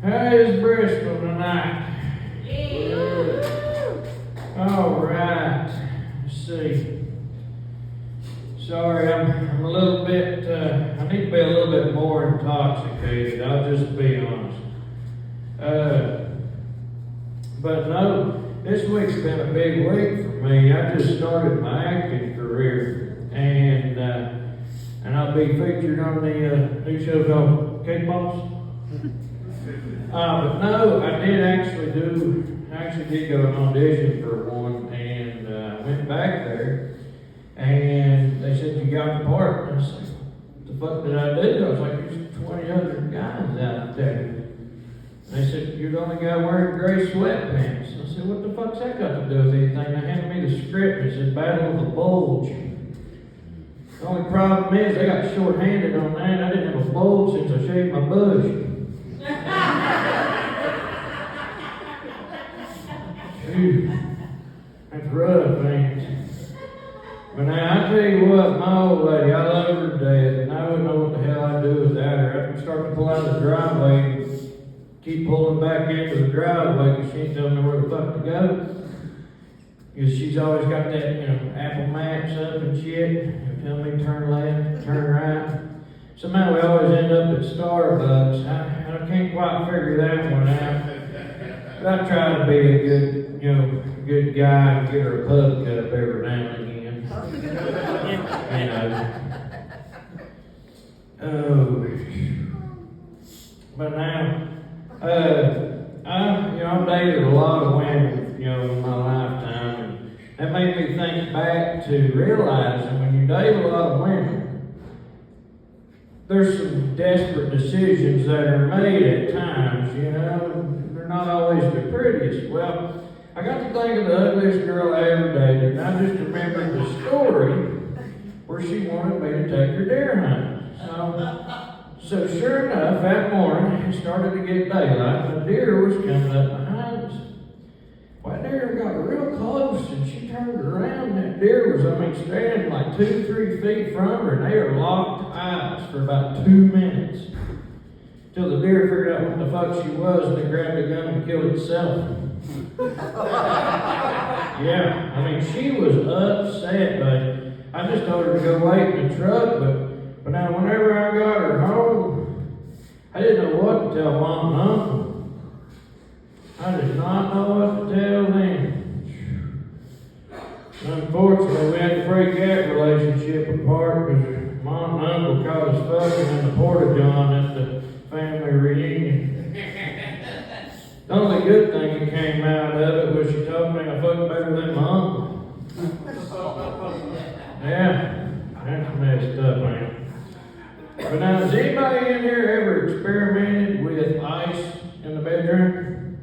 How is Bristol tonight? All right. Let's see. Sorry, I'm a little bit, I need to be a little bit more intoxicated. I'll just be honest. But no, this week's been a big week for me. I just started my acting career, and I'll be featured on the new show called Cake Boss. But no, I actually did go and audition for one, and went back there, and they said, you got the part. And I said, what the fuck did I do? I was like, there's 20 other guys out there. And they said, you're the only guy wearing gray sweatpants. And I said, what the fuck's that got to do with anything? They handed me the script, and it said, Battle of the Bulge. The only problem is, they got short-handed on that, and I didn't have a bulge since I shaved my bush. Phew, that's rough, ain't it? But now, I tell you what, my old lady, I love her to death, and I wouldn't know what the hell I'd do without her. I'd start to pull out of the driveway, and keep pulling back into the driveway, because she ain't telling me where the fuck to go. Because she's always got that, Apple Maps up and shit. Tell me turn left, turn right. Somehow we always end up at Starbucks. I can't quite figure that one out. But I try to be a good guy and get her a pub cup every now and again. But now, I've dated a lot of women, in my lifetime, and that made me think back to realizing when you date a lot of women, there's some desperate decisions that are made at times, they're not always the prettiest. Well, I got to think of the ugliest girl I ever dated, and I just remembered the story where she wanted me to take her deer hunting. So sure enough, that morning, it started to get daylight, and the deer was coming up behind us. Well, that deer got real close, and she turned around, and that deer was, standing like 2-3 feet from her, and they were locked eyes for about 2 minutes. Till the deer figured out what the fuck she was, and it grabbed a gun and killed itself. Yeah, she was upset, but I just told her to go wait in the truck, but now whenever I got her home, I didn't know what to tell Mom and Uncle. I did not know what to tell them. Unfortunately, we had to break that relationship apart because Mom and Uncle caught us fucking in the porta-john at the family reunion. The only good thing that came out of it was she told me I fucked better than my uncle. Yeah, that's messed up, man. But now, has anybody in here ever experimented with ice in the bedroom?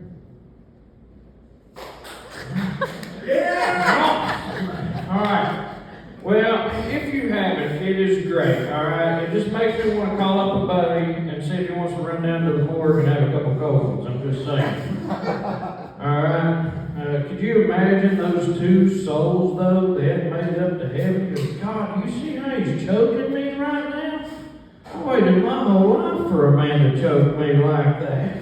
Yeah! Alright. Well, if you haven't, it is great, alright? It just makes me want to call up a buddy and see if he wants to run down to the morgue and have a couple cold ones. I'm just saying. Alright? Could you imagine those two souls, though? They hadn't made it up to heaven? Because, God, you see how he's choking me right now? I waited my whole life for a man to choke me like that.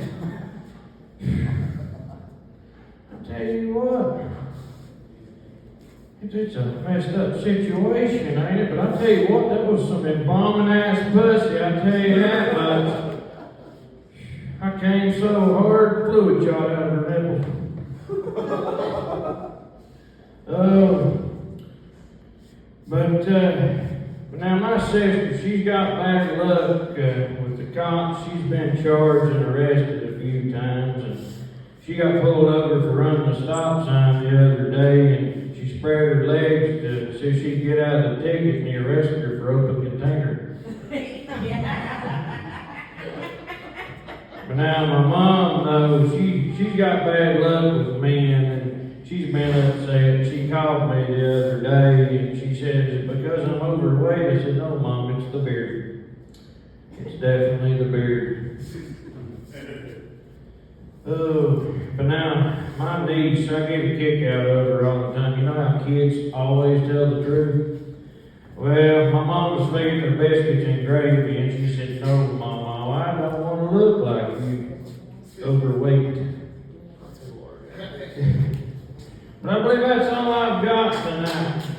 I tell you what. It's a messed up situation, ain't it? But I tell you what, that was some embalming ass pussy, I tell you that much. I came so hard, fluid shot out of her nipple. But now my sister, she's got bad luck with the cops. She's been charged and arrested a few times, and she got pulled over for running a stop sign the other day, and she spread her legs to see if she could get out of the ticket, and he arrested her for open container. But now my mom, though, she's got bad luck with men, and she's been upset. She called me the other day, and she said, is it because I'm overweight? I said, no, Mom, it's the beard. It's definitely the beard. Oh, but now, my niece, I get a kick out of her all the time. You know how kids always tell the truth? Well, my mom was feeding her biscuits and gravy, and she said, no, Mama, I don't want to look like you. overweight. But I believe that's all I've got tonight.